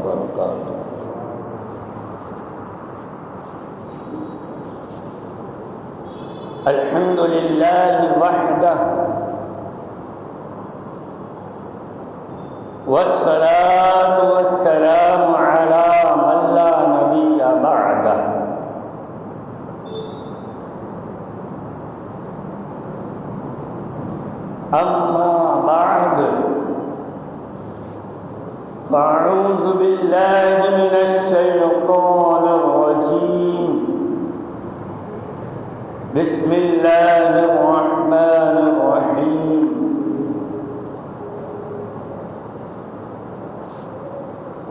وبركاته. الحمد لله وحده والصلاة والسلام على من لا نبي بعده. أما بعد فأعوذ بالله من الشيطان الرجيم. بسم الله الرحمن الرحيم.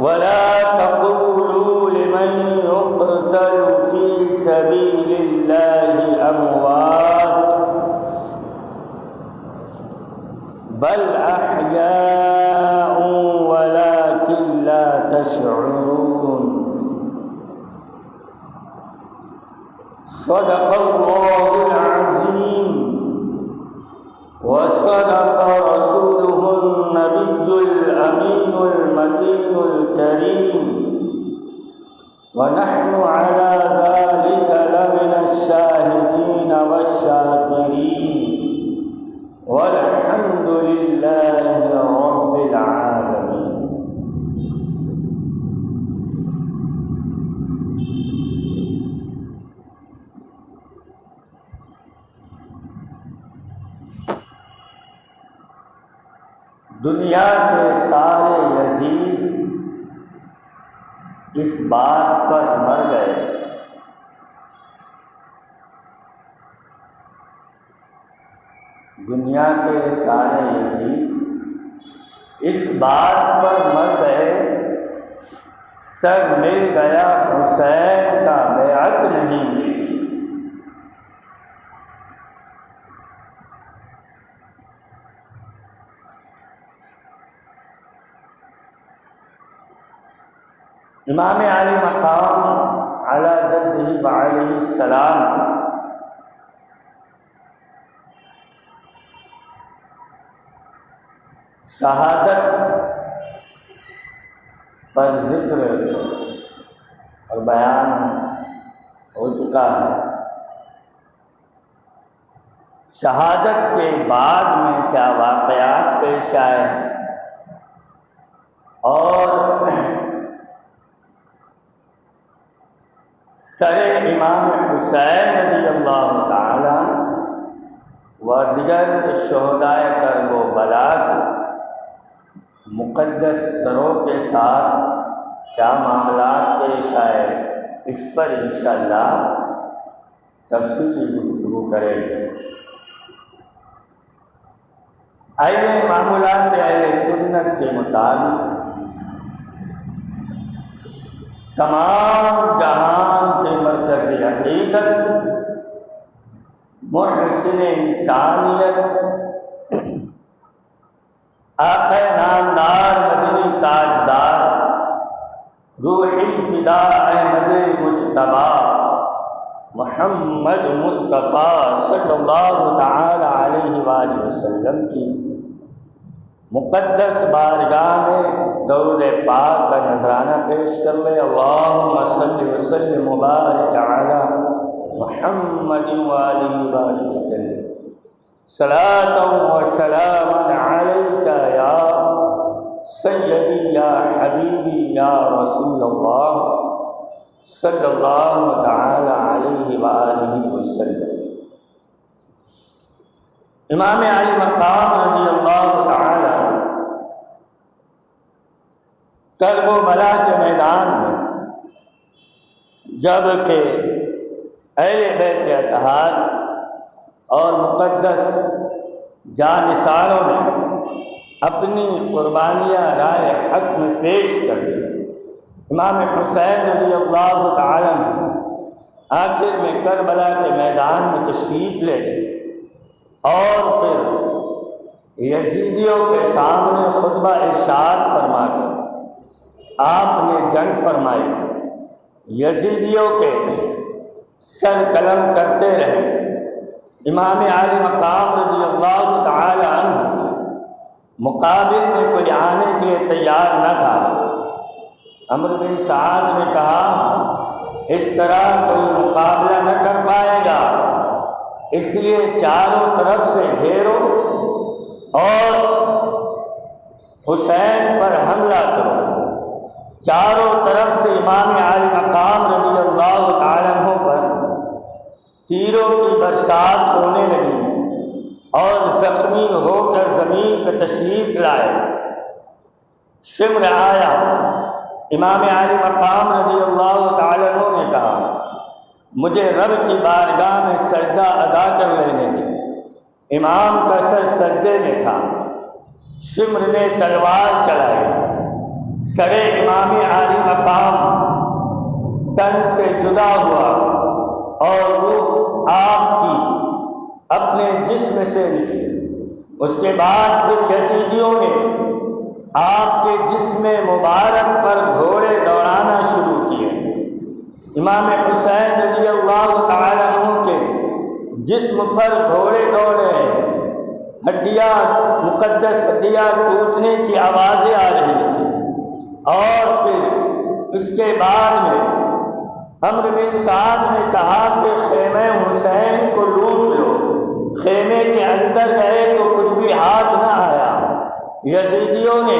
ولا تقولوا لمن يقتل في سبيل الله أموات بل أحياء ولكن لا تشعرون. صدق الله العظيم وصدق رسوله النبي الأمين المتين الكريم، ونحن على ذلك لمن الشاهدين والشاكرين، والحمد لله رب العالمين. دنیا کے سارے یزید اس بات پر مر گئے دنیا کے سارے یزید اس بات پر مر گئے سب مل گیا حسین کا بیعت نہیں ملی. امام علی مقام علی جدہ وعلیہ السلام شہادت پر ذکر اور بیان ہو چکا ہے. شہادت کے بعد میں کیا واقعات پیش آئے اور سر امام حسین رضی اللہ تعالی و دیگر شہدائے کرب و بلا کی مقدس سروں کے ساتھ کیا معاملات پیش آئے، اس پر انشاءاللہ تفصیلی گفتگو کریں گے. آئیے معمولات اہل سنت کے مطابق تمام جہان کے مرکزی عقیدت محسن انسانیت آقا نامدار مدنی تاجدار روحی فدا احمد مجتبی محمد مصطفیٰ صلی اللہ تعالی علیہ وآلہ وسلم کی مقدس بارگاہ میں درود پاک کا نذرانہ پیش کر لے. اللہم صلی وسلم مبارک علی محمد وآلہ وآلہ وسلم. صلاة و سلاما علیک یا سیدی یا حبیبی یا رسول اللہ صلی اللہ تعالی علیہ وآلہ وسلم. امام علی مقام رضی اللہ تعالی کرب و بلا کے میدان میں جب کہ اہل بیت اتحاد اور مقدس جانثاروں نے اپنی قربانیاں رائے حق میں پیش کر دی، امام حسین رضی اللہ تعالی آخر میں کربلا کے میدان میں تشریف لے گئے اور پھر یزیدیوں کے سامنے خطبہ ارشاد فرما کر آپ نے جنگ فرمائی. یزیدیوں کے سر قلم کرتے رہے. امام علی مقام رضی اللہ تعالی عنہ کے مقابل میں کوئی آنے کے لیے تیار نہ تھا. عمرو بن سعد نے کہا اس طرح کوئی مقابلہ نہ کر پائے گا، اس لیے چاروں طرف سے گھیرو اور حسین پر حملہ کرو۔ چاروں طرف سے امام عالی مقام رضی اللہ تعالیٰ عنہ پر تیروں کی برسات ہونے لگی اور زخمی ہو کر زمین پہ تشریف لائے۔ شمر آیا، امام عالی مقام رضی اللہ تعالیٰ عنہ نے کہا مجھے رب کی بارگاہ میں سجدہ ادا کر لینے دیں۔ امام کا سر سجدے میں تھا۔ شمر نے تلوار چلائی، سر امام عالی مقام تن سے جدا ہوا اور روح آپ کی اپنے جسم سے نکلی۔ اس کے بعد پھر یزیدیوں نے آپ کے جسم مبارک پر گھوڑے دوڑانا شروع کیے۔ امام حسین رضی اللہ تعالیٰ عنہ کے جسم پر گھوڑے دوڑ رہے ہیں، ہڈیاں مقدس ہڈیاں ٹوٹنے کی آوازیں آ رہی تھیں۔ اور پھر اس کے بعد میں عمرو بن سعد نے کہا کہ خیمہ حسین کو لوٹ لو۔ خیمے کے اندر گئے تو کچھ بھی ہاتھ نہ آیا۔ یزیدیوں نے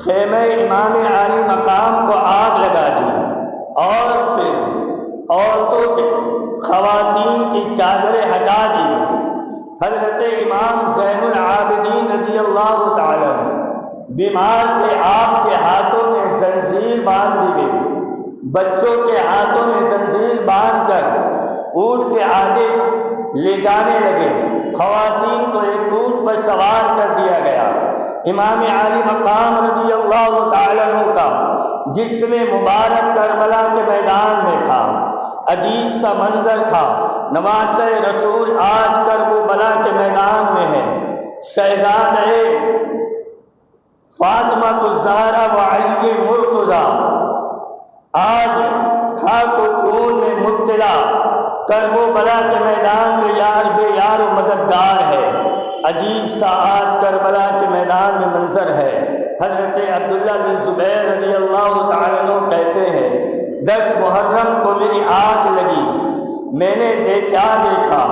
خیمہ امام عالی مقام کو آگ لگا دی اور پھر عورتوں کے خواتین کی چادریں ہٹا دی گئی۔ حضرت امام زین العابدین رضی اللہ تعالیٰ بیمار تھے، آپ کے ہاتھوں میں زنجیر باندھ دی گئی۔ بچوں کے ہاتھوں میں زنجیر باندھ کر اونٹ کے آگے لے جانے لگے۔ خواتین کو ایک اونٹ پر سوار کر دیا گیا۔ امام عالی مقام رضی اللہ تعالیٰ عنہ کا جسم مبارک کربلا کے میدان میں تھا۔ عجیب سا منظر تھا۔ نواسہ رسول آج کربلا کے میدان میں ہے۔ شہزادہ فاطمہ الزہرا و علی مرتضیٰ آج خاک و خون میں مبتلا کربلا کے میدان میں یار بے یار و مددگار ہے۔ عجیب سا آج کربلا کے میدان میں منظر ہے۔ حضرت عبداللہ بن زبیر رضی اللہ تعالیٰ عنہ کہتے ہیں 10 محرم کو میری آنکھ لگی، میں نے کیا دیکھا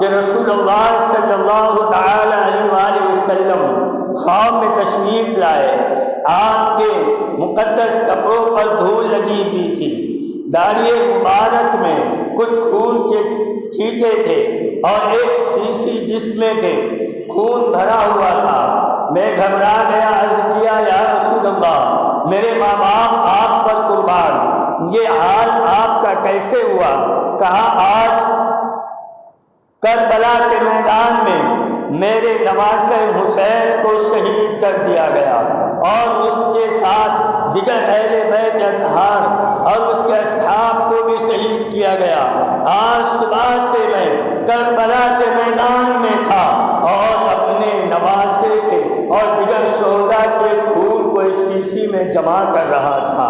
کہ رسول اللہ صلی اللہ تعالیٰ علیہ وآلہ وسلم خواب میں تشریف لائے۔ آپ کے مقدس کپڑوں پر دھول لگی ہوئی تھی، داڑھی مبارک میں کچھ خون کے چھینٹے تھے اور ایک شیشی جسم کے خون بھرا ہوا تھا۔ میں گھبرا گیا، عرض کیا یا رسول اللہ میرے ماں باپ آپ پر قربان، یہ حال آپ کا کیسے ہوا؟ کہا آج کربلا کے میدان میں میرے نواسہ حسین کو شہید کر دیا گیا اور اس کے ساتھ دیگر اہل بیت اطہار اور اس کے اصحاب کو بھی شہید کیا گیا۔ آج صبح سے میں کربلا کے میدان میں تھا اور اپنے نواسے کے اور دیگر شہداء کے خون کو اس شیشی میں جمع کر رہا تھا۔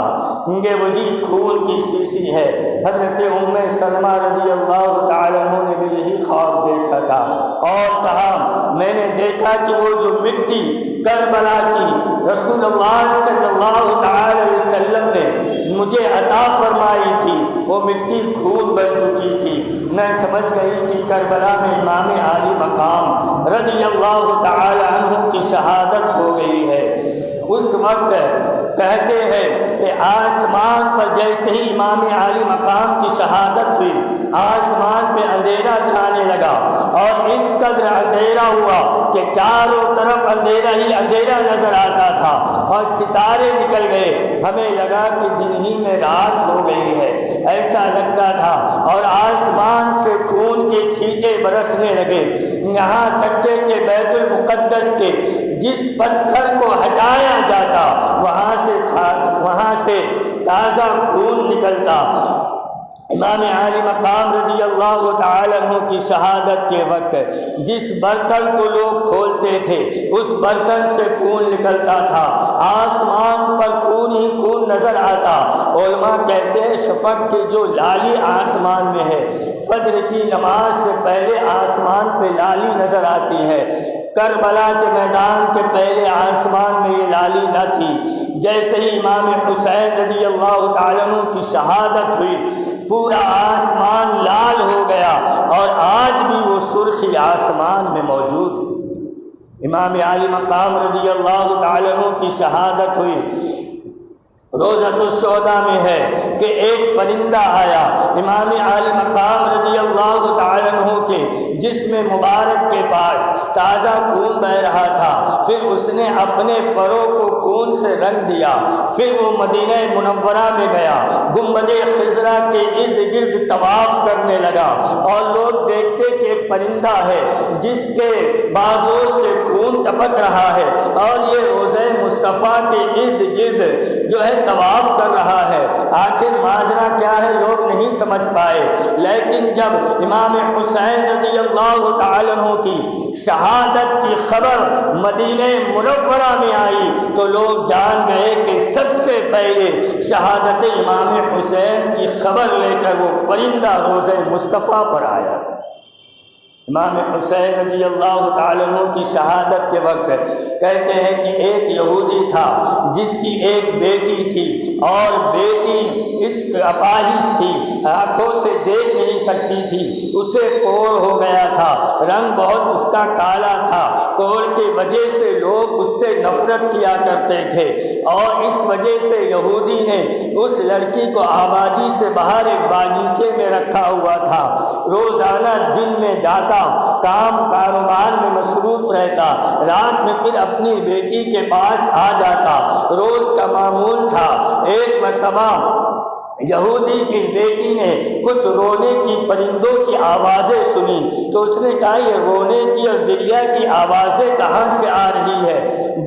یہ وہی خون کی شیشی ہے۔ حضرت ام سلمہ رضی اللہ تعالیٰ عنہ نے بھی یہی خواب دیکھا تھا اور کہا میں نے دیکھا کہ وہ جو مٹی کربلا کی رسول اللہ صلی اللہ تعالی وسلم نے مجھے عطا فرمائی تھی وہ مٹی خون بن چکی تھی۔ میں سمجھ گئی کہ کربلا میں امام عالی مقام رضی اللہ تعالی عنہ کی شہادت ہو گئی ہے۔ اس وقت کہتے ہیں کہ آسمان پر جیسے ہی امام عالی مقام کی شہادت ہوئی آسمان پہ اندھیرا چھانے لگا اور اس قدر اندھیرا ہوا کہ چاروں طرف اندھیرا ہی اندھیرا نظر آتا تھا اور ستارے نکل گئے، ہمیں لگا کہ دن ہی میں رات ہو گئی ہے ایسا لگتا تھا، اور آسمان سے خون کے چھینٹے برسنے لگے، یہاں تک کہ بیت المقدس کے جس پتھر کو ہٹایا جاتا وہاں سے تازہ خون نکلتا۔ امام عالی مقام رضی اللہ تعالیٰ عنہ کی شہادت کے وقت جس برتن کو لوگ کھولتے تھے اس برتن سے خون نکلتا تھا، آسمان پر خون ہی خون نظر آتا۔ علماء کہتے ہیں شفق کی جو لالی آسمان میں ہے، فجر کی نماز سے پہلے آسمان پہ لالی نظر آتی ہے، کربلا کے میدان کے پہلے آسمان میں یہ لالی نہ تھی۔ جیسے ہی امام حسین رضی اللہ تعالیٰ عنہ کی شہادت ہوئی پورا آسمان لال ہو گیا، اور آج بھی وہ سرخی آسمان میں موجود ہے۔ امام عالی مقام رضی اللہ تعالیٰ عنہ کی شہادت ہوئی، روضۃ الشہداء میں ہے کہ ایک پرندہ آیا امام عالی مقام رضی اللہ تعالیٰ عنہ کے جسم مبارک کے پاس، تازہ خون بہہ رہا تھا، پھر اس نے اپنے پروں کو خون سے رنگ دیا، پھر وہ مدینہ منورہ میں گیا، گنبد خضرا کے ارد گرد طواف کرنے لگا، اور لوگ دیکھتے کہ ایک پرندہ ہے جس کے بازوں سے خون ٹپک رہا ہے، اور یہ روضہ مصطفیٰ کے ارد گرد جو ہے طواف کر رہا ہے۔ آخر ماجرا کیا ہے لوگ نہیں سمجھ پائے، لیکن جب امام حسین رضی اللہ تعالیٰ عنہ کی شہادت کی خبر مدینہ منورہ میں آئی تو لوگ جان گئے کہ سب سے پہلے شہادت امام حسین کی خبر لے کر وہ پرندہ روضہ مصطفیٰ پر آیا تھا۔ امام حسین رضی اللہ تعالیٰ عنہ کی شہادت کے وقت کہتے ہیں کہ ایک یہودی تھا جس کی ایک بیٹی تھی، اور بیٹی اس اپاہج تھی، آنکھوں سے دیکھ نہیں سکتی تھی، اسے کوڑ ہو گیا تھا، رنگ بہت اس کا کالا تھا، کوڑ کی وجہ سے لوگ اس سے نفرت کیا کرتے تھے، اور اس وجہ سے یہودی نے اس لڑکی کو آبادی سے باہر ایک باغیچے میں رکھا ہوا تھا، روزانہ دن میں جاتا، کام کاروبار میں مصروف رہتا، رات میں پھر اپنی بیٹی کے پاس آ جاتا۔ روز کا معمول تھا، ایک مرتبہ یہودی کی بیٹی نے کچھ رونے کی پرندوں کی آوازیں سنی تو اس نے کہا یہ رونے کی اور گریہ کی آوازیں کہاں سے آ رہی ہے؟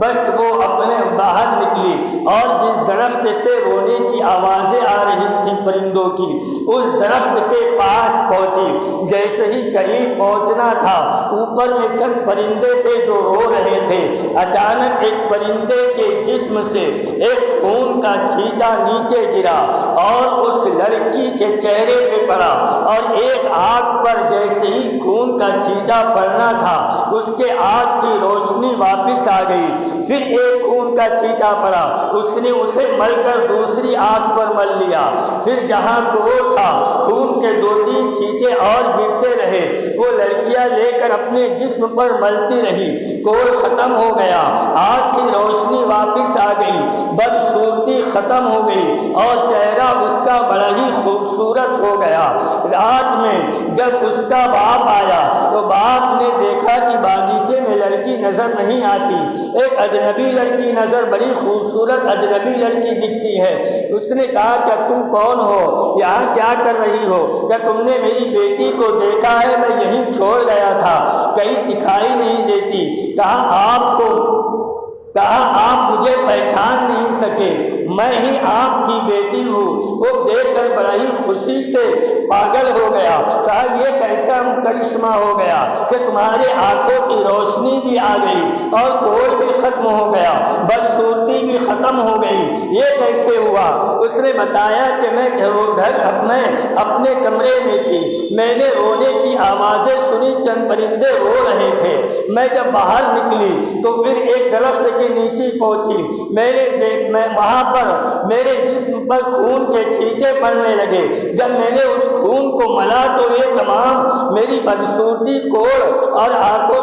بس وہ اپنے باہر نکلی اور جس درخت سے رونے کی آوازیں آ رہی تھی پرندوں کی، اس درخت کے پاس پہنچی۔ جیسے ہی قریب پہنچنا تھا، اوپر میں چند پرندے تھے جو رو رہے تھے، اچانک ایک پرندے کے جسم سے ایک خون کا چھینٹا نیچے گرا اور اس لڑکی کے چہرے پہ پڑا، اور ایک آنکھ پر جیسے ہی خون کا چھینٹا پڑنا تھا اس کے آنکھ کی روشنی واپس آ گئی۔ پھر ایک خون کا چھینٹا پڑا، اس نے اسے مل کر دوسری آنکھ پر مل لیا۔ پھر جہاں کوڑ تھا خون کے 2-3 چھینٹے اور گرتے رہے، وہ لڑکیاں لے کر اپنے جسم پر ملتی رہی، کوڑ ختم ہو گیا، آنکھ کی روشنی واپس آ گئی، بدصورتی ختم ہو گئی، اور چہرہ اس کا بڑا ہی خوبصورت ہو گیا۔ رات میں جب اس کا باپ آیا تو باپ نے دیکھا کہ باغیچے میں لڑکی نظر نہیں آتی، ایک اجنبی لڑکی نظر، بڑی خوبصورت اجنبی لڑکی دکھتی ہے۔ اس نے کہا کہ تم کون ہو، یہاں کیا کر رہی ہو؟ کیا تم نے میری بیٹی کو دیکھا ہے؟ میں یہیں چھوڑ گیا تھا، کہیں دکھائی نہیں دیتی۔ کہا آپ مجھے پہچان نہیں سکے، میں ہی آپ کی بیٹی ہوں۔ وہ دیکھ کر بڑا ہی خوشی سے پاگل ہو گیا، کہا یہ کیسا کرشمہ ہو گیا کہ تمہارے آنکھوں کی روشنی بھی آ گئی اور کوڑ بھی ختم ہو گیا، بدصورتی بھی ختم ہو گئی، یہ کیسے ہوا؟ اس نے بتایا کہ میں اپنے کمرے میں تھی، میں نے رونے کی آوازیں سنی، چند پرندے رو رہے تھے، میں جب باہر نکلی تو پھر ایک درخت کے نیچے پہنچی، میں وہاں پر میرے جسم پر خون کے چھینٹے پڑنے لگے، جب میں نے اس خون کو ملا تو یہ تمام میری بدصورتی کوڑ اور آنکھوں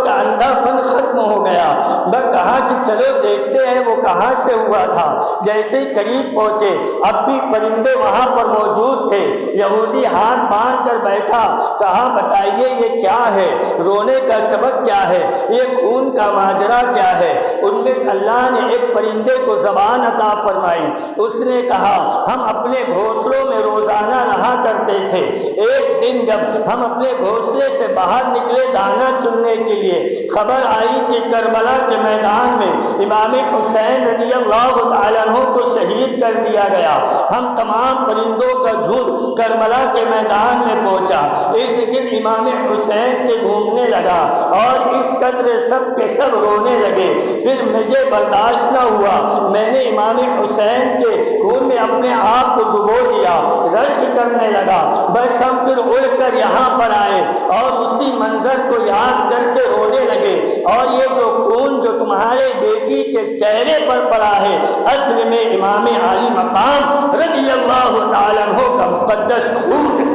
کا اندھا پن ختم ہو گیا۔ میں کہا کہ چلو دیکھتے ہیں وہ کہاں سے ہوا تھا۔ جیسے ہی قریب پہنچے اب بھی پرندے وہاں پر موجود تھے، یہودی ہاتھ باندھ کر بیٹھا، کہا بتائیے یہ کیا ہے، رونے کا سبب کیا ہے، یہ خون کا ماجرا کیا ہے؟ ان میں سے اللہ نے ایک پرندے کو زبان عطا فرمائی، اس نے کہا ہم اپنے گھونسلوں میں روزانہ رہا کرتے تھے، ایک دن جب ہم اپنے گھونسلے سے باہر نکلے دانا چننے کے لیے، خبر آئی کہ کربلا کے میدان میں امام حسین رضی اللہ تعالیٰ عنہ کو شہید کر دیا گیا۔ ہم تمام پرندوں کا جھنڈ کربلا کے میدان میں پہنچا، ارد گرد امام حسین کے گھومنے لگا اور اس قدر سب کے سب رونے لگے۔ پھر مجھے برداشت نہ ہوا، میں نے امام حسین کے خون میں اپنے آپ کو ڈبو دیا، رشک کرنے لگا۔ بس ہم پھر اڑ کر یہاں پر آئے اور اسی منظر کو یاد کر کے رونے لگے، اور یہ جو خون جو تمہارے بیٹی کے چہرے پر پڑا ہے اصل میں امام علی مقام رضی اللہ تعالیٰ عنہ کا مقدس خون ہے،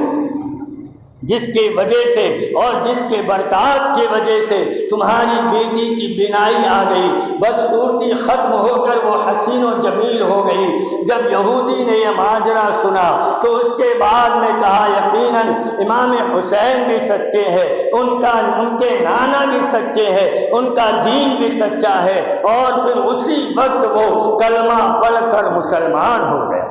جس کی وجہ سے اور جس کے برکات کی وجہ سے تمہاری بیٹی کی بینائی آ گئی، بدصورتی ختم ہو کر وہ حسین و جمیل ہو گئی۔ جب یہودی نے یہ ماجرا سنا تو اس کے بعد میں کہا یقیناً امام حسین بھی سچے ہیں، ان کے نانا بھی سچے ہیں، ان کا دین بھی سچا ہے، اور پھر اسی وقت وہ کلمہ پڑھ کر مسلمان ہو گئے۔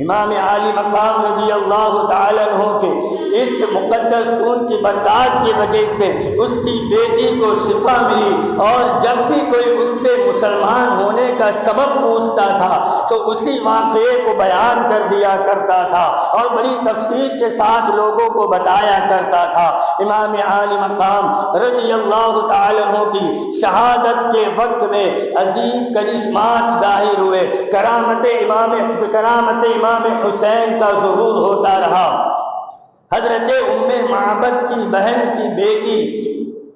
امام عالی مقام رضی اللہ تعالیٰ عنہ کے اس مقدس خون کی برکات کی وجہ سے اس کی بیٹی کو شفا ملی، اور جب بھی کوئی اس سے مسلمان ہونے کا سبب پوچھتا تھا تو اسی واقعے کو بیان کر دیا کرتا تھا اور بڑی تفصیل کے ساتھ لوگوں کو بتایا کرتا تھا۔ امام عالی مقام رضی اللہ تعالیٰ عنہ کی شہادت کے وقت میں عظیم کرشمات ظاہر ہوئے، کرامت امام حسین کا ظہور ہوتا رہا۔ حضرت ام معبد کی بہن کی بیٹی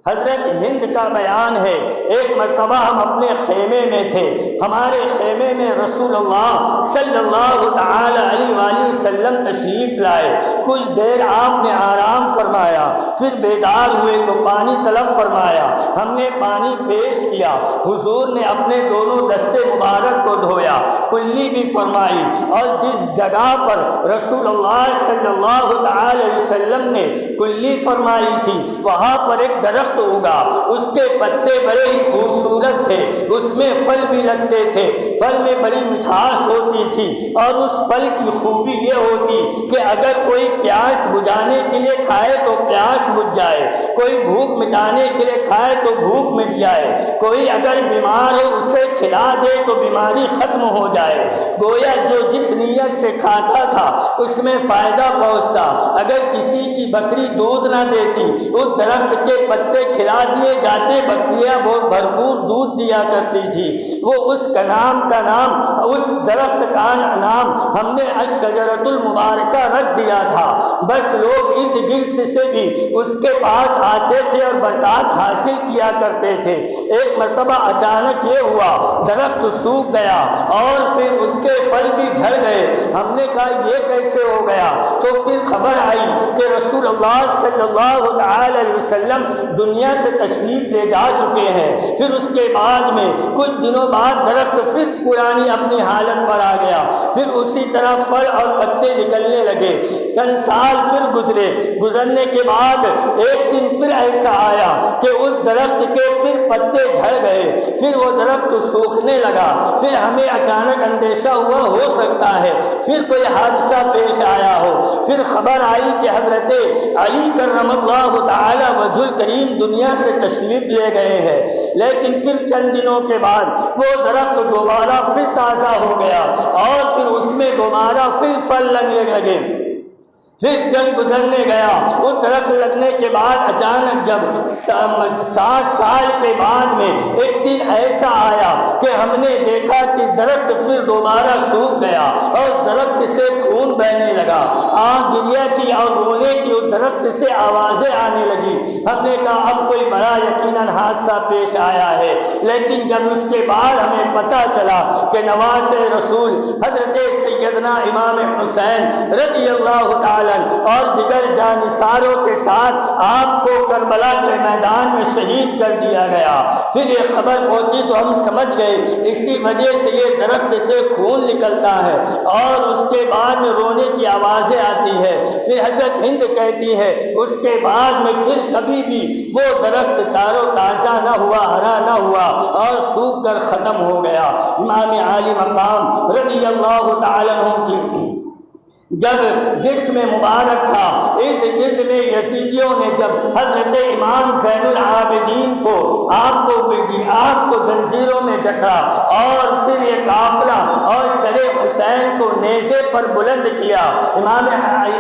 حضرت ہند کا بیان ہے، ایک مرتبہ ہم اپنے خیمے میں تھے، ہمارے خیمے میں رسول اللہ صلی اللہ تعالی علیہ وآلہ وسلم تشریف لائے۔ کچھ دیر آپ نے آرام فرمایا، پھر بیدار ہوئے تو پانی طلب فرمایا، ہم نے پانی پیش کیا، حضور نے اپنے دونوں دستے مبارک کو دھویا، کلی بھی فرمائی، اور جس جگہ پر رسول اللہ صلی اللہ تعالی علیہ وسلم نے کلی فرمائی تھی وہاں پر ایک درخت ہوگا، اس کے پتے بڑے ہی خوبصورت تھے، اس میں پھل بھی لگتے تھے، پھل میں بڑی مٹھاس ہوتی تھی، اور اس پھل کی خوبی یہ ہوتی کہ اگر کوئی پیاس بجھانے کے لیے کھائے تو پیاس بجھ جائے، کوئی بھوک مٹانے کے لیے کھائے تو بھوک مٹ جائے، کوئی اگر بیمار ہو اسے کھلا دے تو بیماری ختم ہو جائے۔ گویا جو جس نیت سے کھاتا تھا اس میں فائدہ پہنچتا۔ اگر کسی کی بکری دودھ نہ دیتی، اس درخت کے پتے کھلا دیے جاتے، بکریاں بہت بھرپور دودھ دیا کرتی تھی۔ وہ اس کا نام اس درخت کا نام ہم نے الشجرۃ المبارکہ رکھ دیا تھا۔ بس لوگ ارد گرد سے بھی اس کے پاس آتے تھے اور برکات حاصل کیا کرتے تھے۔ ایک مرتبہ اچانک یہ ہوا درخت سوکھ گیا اور پھر اس کے پھل بھی جھڑ گئے۔ ہم نے کہا یہ کیسے ہو گیا؟ تو پھر خبر آئی کہ رسول اللہ صلی اللہ تعالی علیہ وسلم دنیا سے تشریف لے جا چکے ہیں۔ پھر اس کے بعد میں کچھ دنوں بعد درخت پھر پرانی اپنی حالت پر آ گیا، پھر اسی طرح پھل اور پتے نکلنے لگے۔ چند سال پھر گزرنے کے بعد ایک دن پھر ایسا آیا کہ اس درخت کے پھر پتے جھڑ گئے، پھر وہ درخت سوکھنے لگا۔ پھر ہمیں اچانک اندیشہ ہوا ہو سکتا ہے پھر کوئی حادثہ پیش آیا ہو۔ پھر خبر آئی کہ حضرت علی کرم اللہ تعالی وجہ الکریم دنیا سے تشریف لے گئے ہیں، لیکن پھر چند دنوں کے بعد وہ درخت دوبارہ پھر تازہ ہو گیا اور پھر اس میں دوبارہ پھر پھل لگنے لگے۔ پھر جنگ گزرنے گیا، وہ درخت لگنے کے بعد اچانک جب 60 سال کے بعد میں ایک دن ایسا آیا کہ ہم نے دیکھا کہ درخت پھر دوبارہ سوکھ گیا اور درخت سے خون بہنے لگا، آہ گریہ کی اور رونے کی اس درخت سے آوازیں آنے لگی۔ ہم نے کہا اب کوئی بڑا یقیناً حادثہ پیش آیا ہے، لیکن جب اس کے بعد ہمیں پتہ چلا کہ نواز رسول حضرت سیدنا امام حسین رضی اللہ تعالی اور دیگر جانثاروں کے ساتھ آپ کو کربلا کے میدان میں شہید کر دیا گیا۔ پھر یہ خبر پہنچی تو ہم سمجھ گئے اسی وجہ سے یہ درخت سے خون نکلتا ہے اور اس کے بعد میں رونے کی آوازیں آتی ہے۔ پھر حضرت ہند کہتی ہے اس کے بعد میں پھر کبھی بھی وہ درخت تارو تازہ نہ ہوا، ہرا نہ ہوا اور سوکھ کر ختم ہو گیا۔ امام عالی مقام رضی اللہ تعالیٰ عنہ کی جب جسم مبارک تھا، ارد گرد میں یزیدیوں نے جب حضرت امام زین العابدین کو آپ کو زنجیروں میں جکڑا اور پھر یہ قافلہ اور سر نیزے پر بلند کیا۔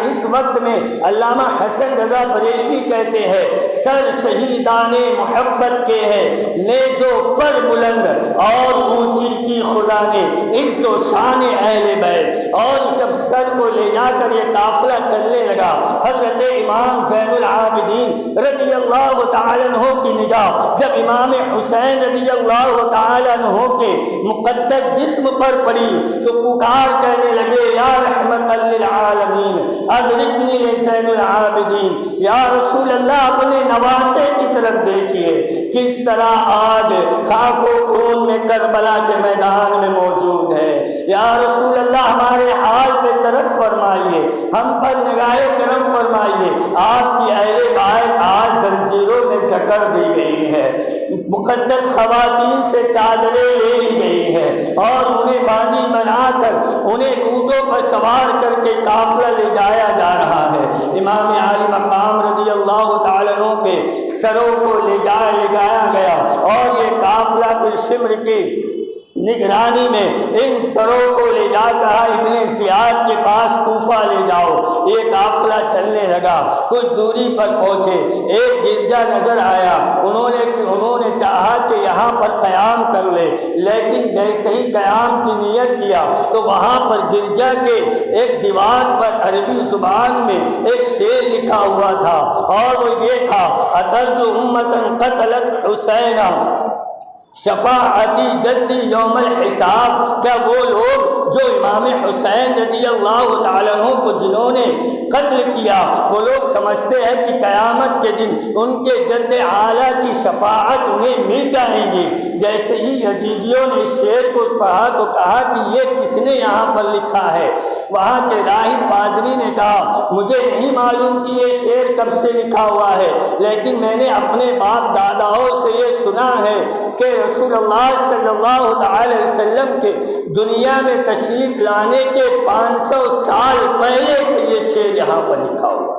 اس وقت میں علامہ حسن رضا بریلوی کہتے ہیں سر شہیدان محبت کے ہے نیزوں پر بلند اور اونچی کی خدا نے عز و شان اہل بیت۔ اور جب سر کو لے جا کر یہ قافلہ چلنے لگا، حضرت امام زین العابدین رضی اللہ تعالیٰ عنہ کی نگاہ جب امام حسین رضی اللہ تعالیٰ عنہ کے مقدس جسم پر پڑی تو پکار کہنے لگے یا رحمت للعالمین ادرکنی لزین العابدین، یا رسول اللہ اپنے نواسے کی طرف دیکھیے کس طرح آج خاک و خون میں کربلا کے میدان میں موجود ہے۔ یا رسول اللہ ہمارے حال پہ ترس فرمائیے، ہم پر نگاہ کرم فرمائیے۔ آپ کی اہل بیت آج زنجیروں میں جکڑ دی گئی ہے، مقدس خواتین سے چادریں لے لی گئی ہیں اور انہیں باندھی بنا کر انہیں اونٹوں پر سوار کر کے قافلہ لے جایا جا رہا ہے۔ امام عالی مقام رضی اللہ تعالیٰ عنہ کے سروں کو لے جایا گیا اور یہ قافلہ پھر شمر کی نگرانی میں ان سروں کو لے جا کر ابن زیاد کے پاس کوفہ لے جاؤ۔ یہ قافلہ چلنے لگا، کچھ دوری پر پہنچے، ایک گرجا نظر آیا، انہوں نے چاہا کہ یہاں پر قیام کر لے، لیکن جیسے ہی قیام کی نیت کیا تو وہاں پر گرجا کے ایک دیوار پر عربی زبان میں ایک شعر لکھا ہوا تھا اور وہ یہ تھا اترجو امتن قتلت حسینا شفاعتی جدی یوم الحساب۔ کیا وہ لوگ جو امام حسین رضی اللہ تعالیٰ عنہ کو جنہوں نے قتل کیا وہ لوگ سمجھتے ہیں کہ قیامت کے دن ان کے جد اعلیٰ کی شفاعت انہیں مل جائیں گی؟ جیسے ہی یزیدیوں نے اس شعر کو پڑھا تو کہا کہ یہ کس نے یہاں پر لکھا ہے؟ وہاں کے راہب پادری نے کہا مجھے نہیں معلوم کہ یہ شعر کب سے لکھا ہوا ہے، لیکن میں نے اپنے باپ داداؤں سے یہ سنا ہے کہ رسول اللہ صلی اللہ تعالی وسلم کے دنیا میں تشریف لانے کے 500 سال پہلے سے یہ شعر یہاں پر لکھا ہوا۔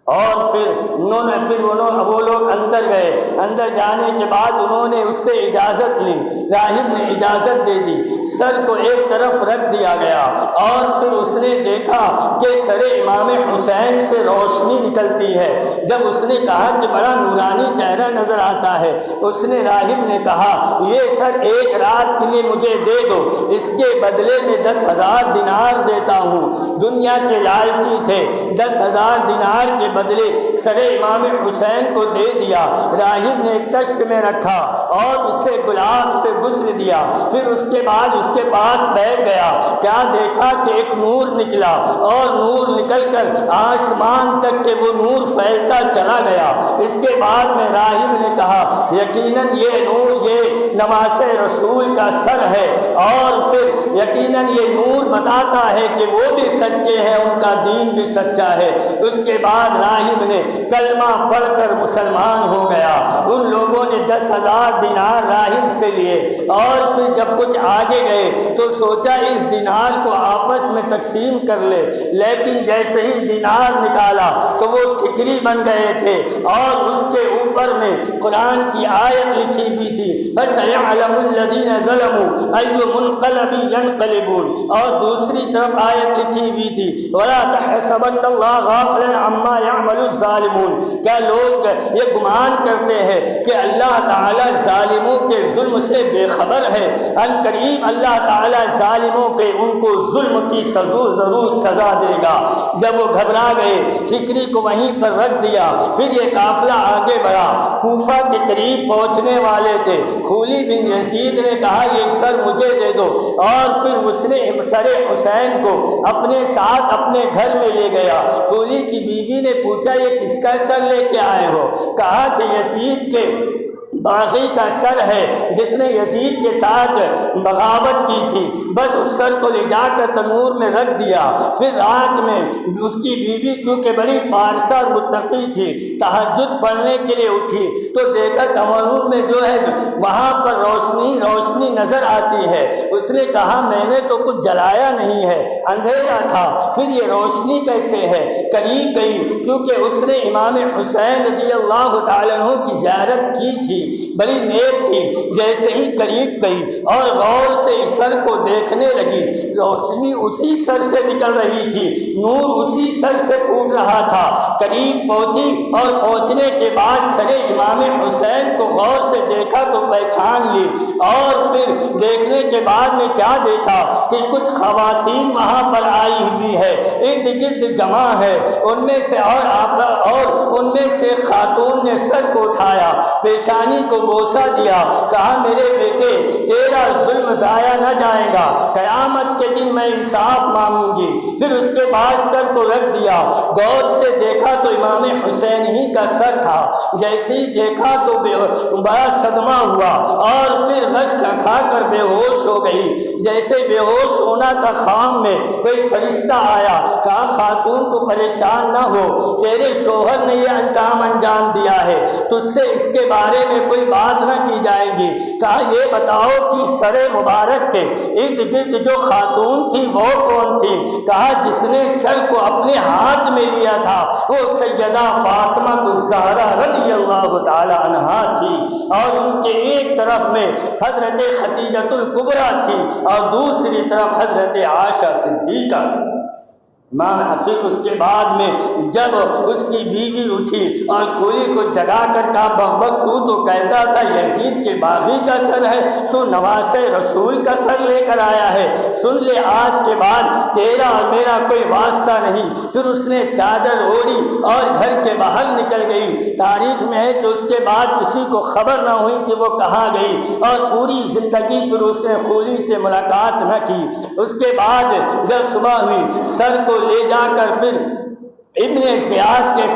اور پھر وہ لوگ اندر گئے، اندر جانے کے بعد انہوں نے اس سے اجازت لی، راہب نے اجازت دے دی، سر کو ایک طرف رکھ دیا گیا اور پھر اس نے دیکھا کہ سر امام حسین سے روشنی نکلتی ہے۔ جب اس نے کہا کہ بڑا نورانی چہرہ نظر آتا ہے، اس نے راہب نے کہا یہ سر ایک رات کے لیے مجھے دے دو، اس کے بدلے میں 10,000 دینار دیتا ہوں۔ دنیا کے لالچی تھے، 10,000 دینار کے بدلے سر امام حسین کو دے دیا۔ راہب نے ایک تشت میں رکھا اور اسے گلاب سے غسل دیا، پھر اس کے بعد اس کے پاس بیٹھ گیا۔ کیا دیکھا کہ ایک نور نکلا اور نور نکل کر آسمان تک کے وہ نور پھیلتا چلا گیا۔ اس کے بعد میں راہب نے کہا یقیناً یہ نور یہ نواز رسول کا سر ہے، اور پھر یقیناً یہ نور بتاتا ہے کہ وہ بھی سچے ہیں، ان کا دین بھی سچا ہے۔ اس کے بعد راہب نے کلمہ پڑھ کر مسلمان ہو گیا۔ ان لوگوں نے 10,000 دینار راہب سے لیے اور پھر جب کچھ آگے گئے تو سوچا اس دینار کو آپس میں تقسیم کر لے، لیکن جیسے ہی دینار نکالا تو وہ ٹھکری بن گئے تھے اور اس کے اوپر میں قرآن کی آیت لکھی ہوئی تھی فَسَيَعْلَمُ الَّذِينَ ظَلَمُوا أَيُّ مُنْقَلَبٍ يَنْقَلِبُونَ، اور دوسری طرف آیت لکھی ہوئی تھی وَلَا تَحْسَبَنَّ اللَّهَ غَافِلًا عَمَّا يَعْمَلُ الظَّالِمُونَ۔ کیا لوگ یہ گمان کرتے ہیں کہ اللہ تعالیٰ ظالموں کے ظلم سے بے خبر ہے؟ ان قریب اللہ تعالیٰ ظالموں کے ان کو ظلم کی ضرور سزا دے گا۔ جب وہ گھبرا گئے ٹھکری کو وہیں پر رکھ دیا، پھر یہ قافلہ آگے بڑھا، کوفہ کے قریب پہنچنے والے تھے۔ خولی بن یزید نے کہا یہ سر مجھے دے دو، اور پھر اس نے سر حسین کو اپنے ساتھ اپنے گھر میں لے گیا۔ خولی کی بیوی نے پوچھا یہ کس کا سر لے کے آئے ہو؟ کہا کہ یزید کے باغی کا سر ہے جس نے یزید کے ساتھ بغاوت کی تھی، بس اس سر کو لے جا کر تنور میں رکھ دیا۔ پھر رات میں اس کی بیوی چونکہ بڑی پارسا اور متقی تھی، تہجد پڑھنے کے لیے اٹھی تو دیکھا تنور میں جو ہے وہاں پر روشنی نظر آتی ہے۔ اس نے کہا میں نے تو کچھ جلایا نہیں ہے، اندھیرا تھا، پھر یہ روشنی کیسے ہے؟ قریب گئی کیونکہ اس نے امام حسین رضی اللہ تعالیٰ عنہ کی زیارت کی تھی بڑی نیک تھی، جیسے ہی قریب گئی اور غور سے اس سر کو دیکھنے لگی، روشنی اسی سر سے نکل رہی تھی، نور اسی سر سے پھوٹ رہا تھا۔ قریب پہنچی اور پہنچنے کے بعد سر امام حسین کو غور سے دیکھا تو پہچان لی، اور پھر دیکھنے کے بعد میں کیا دیکھا کہ کچھ خواتین وہاں پر آئی ہوئی ہے، ارد گرد جمع ہے، ان میں سے ان میں سے خاتون نے سر کو اٹھایا، پیشانی کو بوسہ دیا، کہا میرے بیٹے تیرا ظلم ضائع نہ جائے گا، قیامت کے دن میں انصاف مانگوں گی۔ پھر اس کے بعد سر کو رکھ دیا، غور سے دیکھا تو امام حسین ہی کا سر تھا، جیسے ہی دیکھا تو بڑا صدمہ ہوا اور پھر غش کھا کر بے ہوش ہو گئی۔ جیسے بے ہوش ہونا تھا خام میں کوئی فرشتہ آیا، کہا خاتون تو پریشان نہ ہو، تیرے شوہر نے یہ انجام دیا ہے، تجھ سے اس کے بارے میں کوئی بات نہ کی جائے گی۔ کہا یہ بتاؤ کہ سر مبارک کے ارد گرد جو خاتون تھی وہ کون تھی؟ کہا جس نے سر کو اپنے ہاتھ میں لیا تھا وہ سیدہ فاطمہ الزہرا رضی اللہ تعالی عنہا تھی، اور ان کے ایک طرف میں حضرت خدیجہ الکبریٰ تھی اور دوسری طرف حضرت عائشہ صدیقہ تھی۔ پھر اس کے بعد میں جب اس کی بیوی اٹھی اور کھولی کو جگا کر کہا بغبغ تو کہتا تھا یزید کے باغی کا سر ہے، تو نواز رسول کا سر لے کر آیا ہے، سن لے آج کے بعد تیرا اور میرا کوئی واسطہ نہیں۔ پھر اس نے چادر اوڑھی اور گھر کے باہر نکل گئی۔ تاریخ میں ہے کہ اس کے بعد کسی کو خبر نہ ہوئی کہ وہ کہاں گئی، اور پوری زندگی پھر اس نے خولی سے ملاقات نہ کی۔ اس کے بعد جب صبح ہوئی سر کو لے جا کر پھر ابن زیاد کے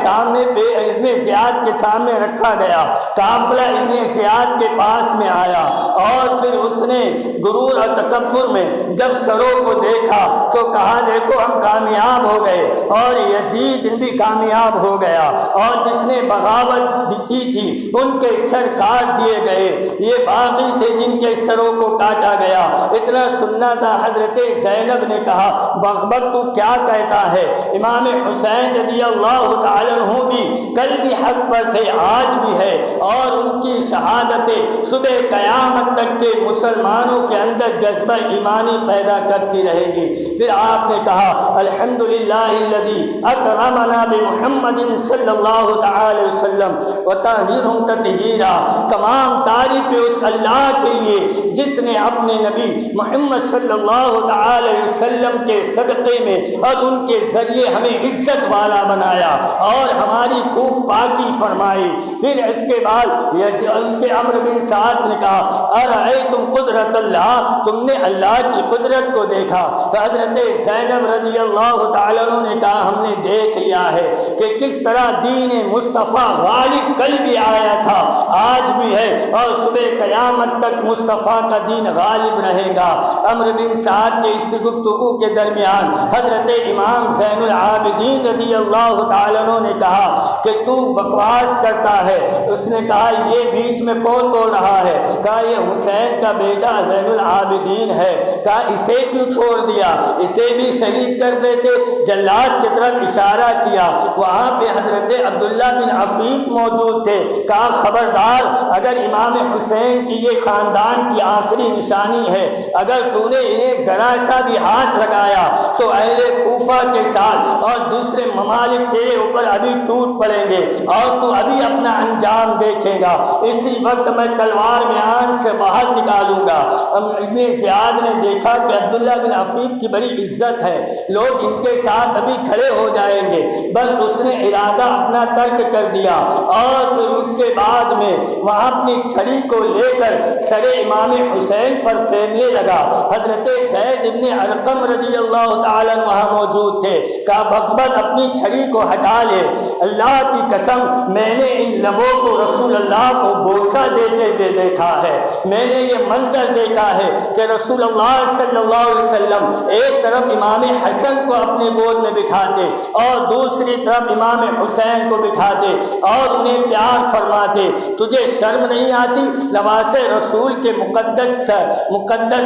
سامنے رکھا گیا، قافلہ ابن زیاد کے پاس میں آیا، اور پھر اس نے غرور اور تکبر میں جب سروں کو دیکھا تو کہا دیکھو ہم کامیاب ہو گئے، اور یزید بھی کامیاب ہو گیا، اور جس نے بغاوت کی تھی ان کے سر کاٹ دیے گئے، یہ باغی تھے جن کے سروں کو کاٹا گیا۔ اتنا سننا تھا، حضرت زینب نے کہا بغبغ تو کیا کہتا ہے؟ امام حسین رضی اللہ تعالیٰ عنہ بھی کل بھی حق پر تھے، آج بھی ہے، اور ان کی شہادتیں صبح قیامت تک کے مسلمانوں کے اندر جذبہ ایمانی پیدا کرتی رہے گی۔ پھر آپ نے کہا الحمدللہ الذی اکرمنا بمحمد صلی اللہ تعالی وسلم وطہرہم تطہیرا، تمام تعریف اس اللہ کے لیے جس نے اپنے نبی محمد صلی اللہ تعالی وسلم کے صدقے میں اور ان کے ذریعے ہمیں عزت والا بنایا اور ہماری خوب پاکی فرمائی۔ پھر اس کے بعد اس کے عمرو بن سعد نے کہا ارأیتم قدرت اللہ، تم نے اللہ کی قدرت کو دیکھا؟ تو حضرت زینب رضی اللہ تعالیٰ عنہ نے کہا ہم نے دیکھ لیا ہے کہ کس طرح دین مصطفیٰ غالب کل بھی آیا تھا، آج بھی ہے، اور صبح قیامت تک مصطفیٰ کا دین غالب رہے گا۔ عمرو بن سعد کے اس گفتگو کے درمیان حضرت امام زین العابدین رضی اللہ تعالیٰ عنہ نے کہا کہ تو بکواس کرتا ہے۔ اس نے کہا یہ بیچ میں کون بول رہا ہے؟ کہا یہ حسین کا بیٹا زین العابدین ہے۔ کہا اسے کیوں چھوڑ دیا؟ اسے بھی شہید کر دیتے۔ جلاد کی طرف اشارہ کیا، وہاں پہ حضرت عبداللہ بن عفیف موجود تھے۔ کہا خبردار، اگر امام حسین کی یہ خاندان کی آخری نشانی ہے، اگر تو نے انہیں ذرا سا بھی ہاتھ لگایا تو اہل کوفہ کے ساتھ اور دوسرے ممالک تیرے اوپر ابھی ٹوٹ پڑیں گے اور تو ابھی اپنا انجام دیکھے گا۔ اسی وقت میں تلوار میان سے باہر نکالوں گا۔ ابن زیاد نے دیکھا کہ عبداللہ بن عفیف کی بڑی عزت ہے، لوگ ان کے ساتھ ابھی کھڑے ہو جائیں گے، بس اس نے ارادہ اپنا ترک کر دیا، اور پھر اس کے بعد میں وہاں اپنی چھڑی کو لے کر سر امام حسین پر پھیرنے لگا۔ حضرت زید بن ارقم رضی اللہ تعالیٰ وہاں موجود تھے۔ کہا بغبغ اپنی چھڑی کو ہٹا لے، اللہ کی قسم میں نے ان لبوں کو رسول اللہ کو بوسہ دیتے ہوئے دیکھا ہے، میں نے یہ منظر دیکھا ہے کہ رسول اللہ صلی اللہ علیہ وسلم ایک طرف امام حسن کو اپنے گود میں بٹھاتے اور دوسری طرف امام حسین کو بٹھاتے اور انہیں پیار فرماتے۔ تجھے شرم نہیں آتی؟ لباس رسول کے مقدس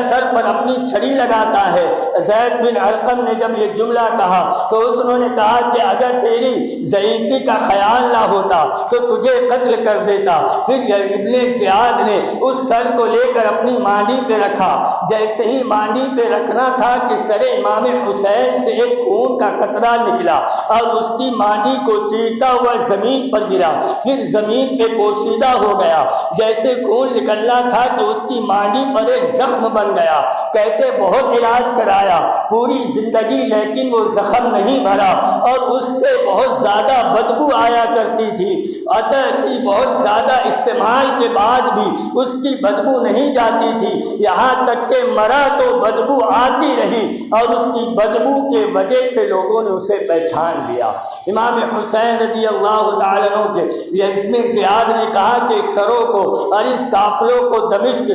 سر پر اپنی چھڑی لگاتا ہے۔ زید بن ارقم نے جب یہ جملہ کہا تو انہوں نے کہا کہ اگر تیری ضعیفی کا خیال نہ ہوتا تو تجھے قتل کر دیتا۔ پھر ابن زیاد نے اس سر کو لے کر اپنی مانڈی پہ رکھا، جیسے ہی مانڈی پہ رکھنا تھا کہ سر امام حسین سے ایک خون کا قطرہ نکلا اور اس کی مانڈی کو چیرتا ہوا زمین پر گرا، پھر زمین پہ پوشیدہ ہو گیا، جیسے خون نکلنا تھا کہ اس کی مانڈی پر ایک زخم بن گیا۔ کہتے بہت علاج کرایا پوری زندگی، لیکن وہ زخم نہیں بھرا اور اس سے بہت زیادہ بدبو آیا کرتی تھی۔ عطر کی بہت زیادہ استعمال کے بعد بھی اس کی بدبو نہیں جاتی تھی، یہاں تک کہ مرا تو بدبو آتی رہی اور اس کی بدبو کے وجہ سے لوگوں نے اسے پہچان لیا۔ امام حسین رضی اللہ تعالیٰ عنہ کے ابن زیاد نے کہا کہ سروں کو اور اس قافلوں کو دمشق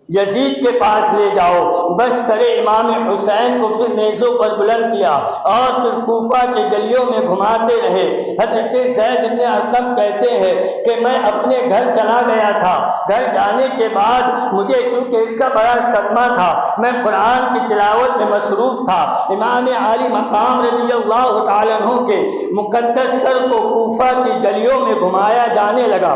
یزید کے پاس لے جاؤ۔ بس سر امام حسین کو پھر نیزوں پر بلند کیا اور پھر کوفہ کے گلیوں میں گھماتے رہے۔ حضرت زید بن ارقم کہتے ہیں کہ میں اپنے گھر چلا گیا تھا، گھر جانے کے بعد مجھے کیونکہ اس کا بڑا صدمہ تھا، میں قرآن کی تلاوت میں مصروف تھا، امام عالی مقام رضی اللہ تعالیٰ عنہ کے مقدس سر کو کوفہ کی گلیوں میں گھمایا جانے لگا۔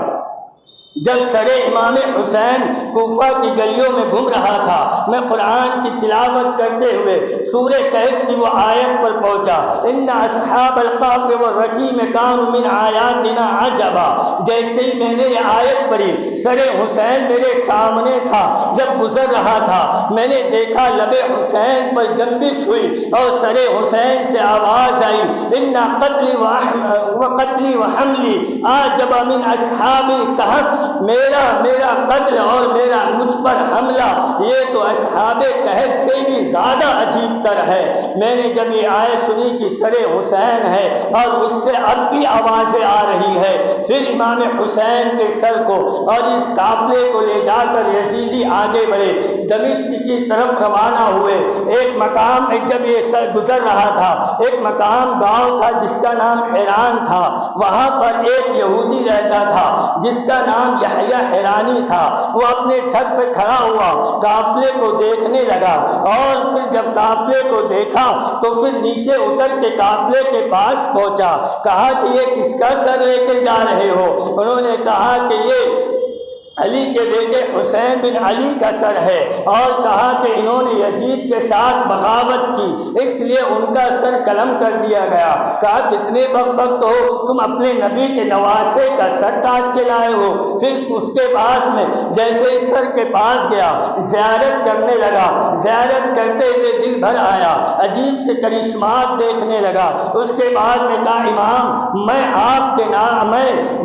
جب سر امام حسین کوفہ کی گلیوں میں گھوم رہا تھا، میں قرآن کی تلاوت کرتے ہوئے سورہ کہف کی وہ آیت پر پہنچا، ان اصحاب الکہف والرقیم کانوا من آیاتنا عجبا۔ جیسے ہی میں نے یہ آیت پڑھی، سر حسین میرے سامنے تھا، جب گزر رہا تھا میں نے دیکھا لب حسین پر جنبش ہوئی اور سر حسین سے آواز آئی، ان قتلی و حملی اعجب من اصحاب الکہف، میرا قتل اور میرا مجھ پر حملہ یہ تو اصحاب کہف سے بھی زیادہ عجیب تر ہے۔ میں نے جب یہ آیت سنی کہ سر حسین ہے اور اس سے اب بھی آوازیں آ رہی ہے، پھر امام حسین کے سر کو اور اس قافلے کو لے جا کر یزیدی آگے بڑھے، دمشق کی طرف روانہ ہوئے۔ ایک مقام جب یہ سر گزر رہا تھا، ایک مقام گاؤں تھا جس کا نام حیران تھا، وہاں پر ایک یہودی رہتا تھا جس کا نام یحییٰ حیرانی تھا۔ وہ اپنے چھت پہ کھڑا ہوا، قافلے کو دیکھنے لگا اور پھر جب قافلے کو دیکھا تو پھر نیچے اتر کے قافلے کے پاس پہنچا، کہا کہ یہ کس کا سر لے کر جا رہے ہو؟ انہوں نے کہا کہ یہ علی کے بیٹے حسین بن علی کا سر ہے، اور کہا کہ انہوں نے یزید کے ساتھ بغاوت کی اس لیے ان کا سر قلم کر دیا گیا۔ کہا کتنے بغبغت ہو، تم اپنے نبی کے نواسے کا سر کاٹ کے لائے ہو۔ پھر اس کے پاس میں جیسے اس سر کے پاس گیا، زیارت کرنے لگا، زیارت کرتے ہوئے دل بھر آیا، عجیب سے کرشمات دیکھنے لگا۔ اس کے بعد میں کہا امام میں آپ کے نام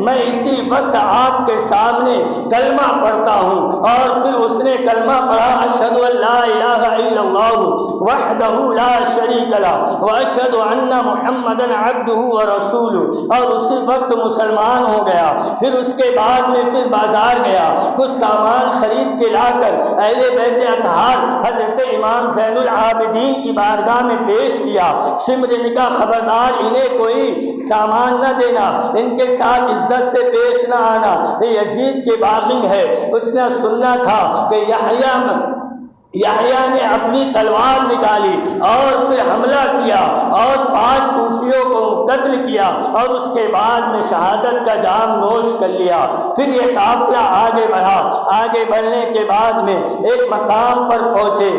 میں اسی وقت آپ کے سامنے کلمہ پڑھتا ہوں، اور پھر اس نے کلمہ پڑھا، اشہد ان لا الہ الا اللہ وحدہ لا شریک لہ واشہد ان محمدا عبدہ ورسولہ، اور اسی وقت مسلمان ہو گیا۔ پھر اس کے بعد میں پھر بازار گیا، کچھ سامان خرید کے لا کر اہل بیت اطہار حضرت امام زین العابدین کی بارگاہ میں پیش کیا۔ سمر نے کہا خبردار انہیں کوئی سامان نہ دینا، ان کے ساتھ عزت سے پیش نہ آنا، یہ یزید کے باغی ہے۔ اس نے سننا تھا کہ یحییٰ نے اپنی تلوار نکالی اور پھر حملہ کیا اور 5 کوفیوں کو قتل کیا اور اس کے بعد میں شہادت کا جام نوش کر لیا۔ پھر یہ قافلہ آگے بڑھا، آگے بڑھنے کے بعد میں ایک مقام پر پہنچے،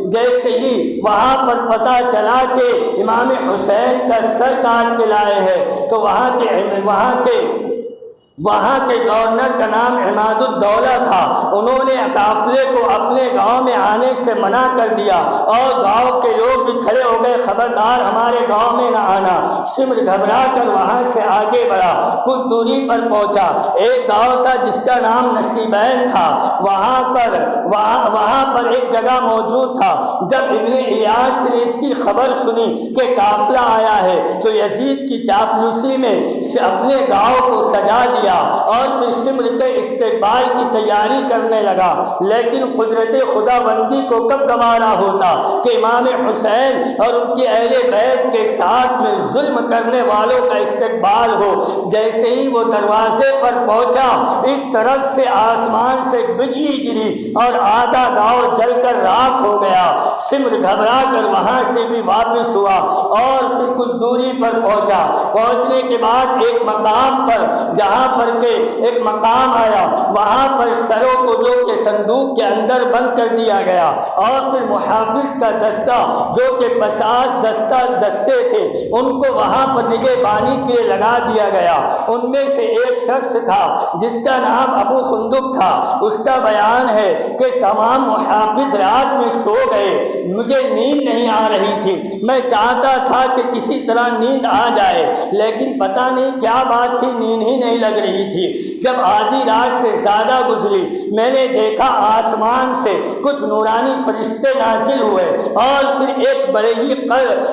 جیسے ہی وہاں پر پتہ چلا کہ امام حسین کا سر کاٹ کے لائے ہیں تو وہاں کے گورنر کا نام عماد الدولہ تھا، انہوں نے قافلے کو اپنے گاؤں میں آنے سے منع کر دیا اور گاؤں کے لوگ بھی کھڑے ہو گئے خبردار ہمارے گاؤں میں نہ آنا۔ سمر گھبرا کر وہاں سے آگے بڑھا، کچھ دوری پر پہنچا، ایک گاؤں تھا جس کا نام نصیبین تھا، وہاں پر ایک جگہ موجود تھا۔ جب ابن الیاس نے اس کی خبر سنی کہ قافلہ آیا ہے تو یزید کی چاپلوسی میں اپنے گاؤں کو سجا دیا لیا اور پھر سمر کے استقبال کی تیاری کرنے لگا۔ لیکن قدرت خدا بندی کو کب گوارا ہوتا کہ امام حسین اور ان کی اہل بیت کے ساتھ میں ظلم کرنے والوں کا استقبال ہو۔ جیسے ہی وہ دروازے پر پہنچا، اس طرف سے آسمان سے بجلی گری اور آدھا گاؤں جل کر راکھ ہو گیا۔ سمر گھبرا کر وہاں سے بھی واپس ہوا اور پھر کچھ دوری پر پہنچا۔ پہنچنے کے بعد ایک مقام پر، جہاں پر کہ ایک مقام آیا، وہاں پر سروں کو جو کہ صندوق کے اندر بند کر دیا گیا اور پھر محافظ کا دستہ جو کہ 50 دستے تھے ان کو وہاں پر نگہبانی کے لیے لگا دیا گیا۔ ان میں سے ایک شخص تھا جس کا نام ابو خندق تھا۔ اس کا بیان ہے کہ تمام محافظ رات میں سو گئے، مجھے نیند نہیں آ رہی تھی، میں چاہتا تھا کہ کسی طرح نیند آ جائے، لیکن پتہ نہیں کیا بات تھی، نیند ہی نہیں لگ رہی تھی۔ جب آدھی رات سے زیادہ گزری، میں نے دیکھا آسمان سے کچھ نورانی فرشتے نازل ہوئے اور پھر ایک بڑے ہی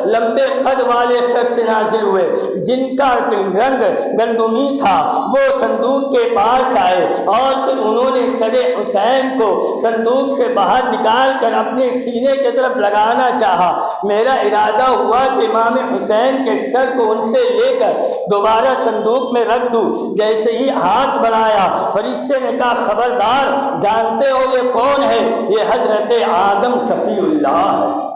لمبے قد والے شخص نازل ہوئے جن کا رنگ گندمی تھا۔ وہ صندوق کے پاس آئے اور پھر انہوں نے سر حسین کو صندوق سے باہر نکال کر اپنے سینے کی طرف لگانا چاہا۔ میرا ارادہ ہوا کہ امام حسین کے سر کو ان سے لے کر دوبارہ صندوق میں رکھ دوں۔ جیسے ہی ہاتھ بڑھایا، فرشتے نے کہا خبردار، جانتے ہو یہ کون ہے؟ یہ حضرت آدم صفی اللہ ہے،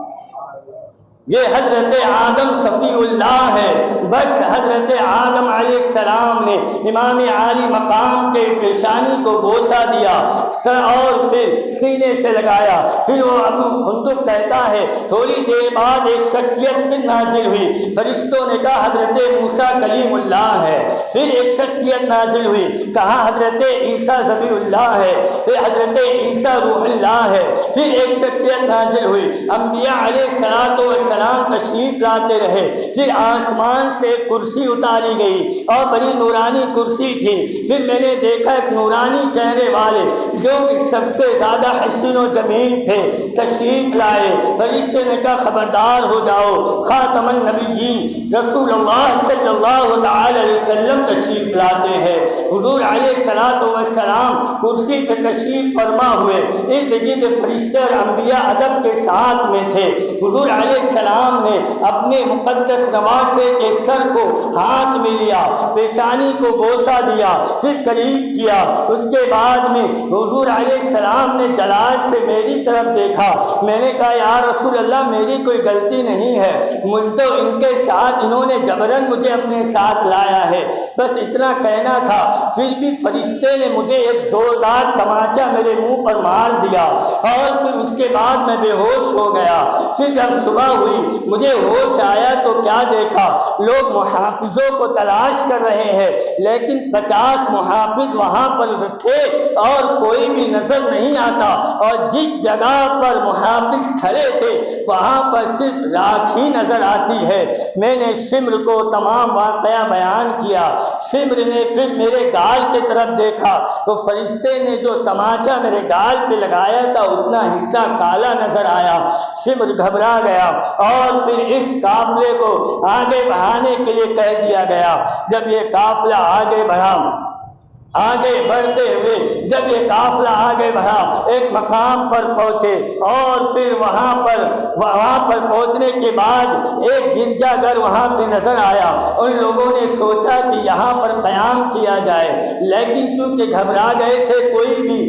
یہ حضرت آدم صفی اللہ ہے۔ بس حضرت آدم علیہ السلام نے امام عالی مقام کے پیشانی کو بوسہ دیا اور پھر سینے سے لگایا۔ پھر وہ ابو خندق کہتا ہے تھوڑی دیر بعد ایک شخصیت پھر نازل ہوئی، فرشتوں نے کہا حضرت موسیٰ کلیم اللہ ہے۔ پھر ایک شخصیت نازل ہوئی، کہا حضرت عیسیٰ ذبیح اللہ ہے، پھر حضرت عیسیٰ روح اللہ ہے۔ پھر ایک شخصیت نازل ہوئی، انبیاء علیہ السلام تشریف لاتے رہے۔ پھر آسمان سے ایک کرسی اتاری گئی اور بڑی نورانی کرسی تھی۔ پھر میں نے دیکھا ایک نورانی چہرے والے جو کہ سب سے زیادہ حسین و جمیل تھے تشریف لائے۔ فرشتے نے کہا خبردار ہو جاؤ، خاتم النبیین رسول اللہ صلی اللہ تعالی علیہ وسلم تشریف لاتے ہیں۔ حضور علیہ السلام کرسی پہ تشریف فرما ہوئے، ارد گرد فرشتے اور انبیاء ادب کے ساتھ میں تھے۔ حضور علیہ السلام نے اپنے مقدس نواسے کے سر کو ہاتھ میں لیا، پیشانی کو بوسہ دیا، پھر قریب کیا۔ اس کے بعد میں حضور علیہ السلام نے جلال سے میری طرف دیکھا۔ میں نے کہا یا رسول اللہ میری کوئی غلطی نہیں ہے، مجھ تو ان کے ساتھ انہوں نے جبراً مجھے اپنے ساتھ لایا ہے، بس اتنا کہنا تھا۔ پھر بھی فرشتے نے مجھے ایک زوردار تماچا میرے منہ پر مار دیا اور پھر اس کے بعد میں بے ہوش ہو گیا۔ پھر جب صبح ہوئی مجھے ہوش آیا تو کیا دیکھا، لوگ محافظوں کو تلاش کر رہے ہیں، لیکن 50 محافظ وہاں پر تھے اور کوئی بھی نظر نہیں آتا، اور جس جگہ پر محافظ کھڑے تھے وہاں پر صرف راکھ ہی نظر آتی ہے۔ میں نے سمر کو تمام واقعہ بیان کیا۔ سمر نے پھر میرے گال کی طرف دیکھا تو فرشتے نے جو تماچا میرے گال پہ لگایا تھا اتنا حصہ کالا نظر آیا۔ سمر گھبرا گیا اور پھر اس قافلے کو آگے بڑھانے کے لیے کہہ دیا گیا۔ جب یہ قافلہ آگے بڑھا، آگے بڑھتے ہوئے جب یہ قافلہ آگے بڑھا ایک مقام پر پہنچے اور پھر وہاں پر پہنچنے کے بعد ایک گرجا گھر وہاں پہ نظر آیا۔ ان لوگوں نے سوچا کہ یہاں پر قیام کیا جائے، لیکن کیونکہ گھبرا گئے تھے کوئی بھی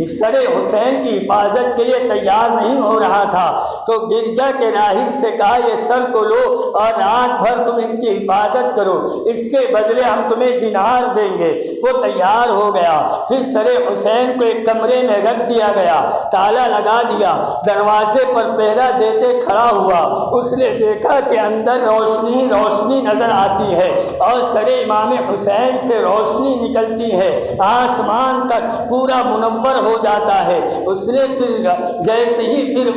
سر حسین کی حفاظت کے لیے تیار نہیں ہو رہا تھا، تو گرجا کے راہب سے کہا یہ سر کو لو اور رات بھر تم اس کی حفاظت کرو، اس کے بدلے ہم تمہیں دینار دیں گے۔ وہ تیار ہو گیا۔ پھر سر حسین کو ایک کمرے میں رکھ دیا گیا، تالا لگا دیا، دروازے پر پہرا دیتے کھڑا ہوا۔ اس نے دیکھا کہ اندر روشنی نظر آتی ہے اور سر امام حسین سے روشنی نکلتی ہے، آسمان تک پورا منور ہو جاتا ہے۔ اس نے پھر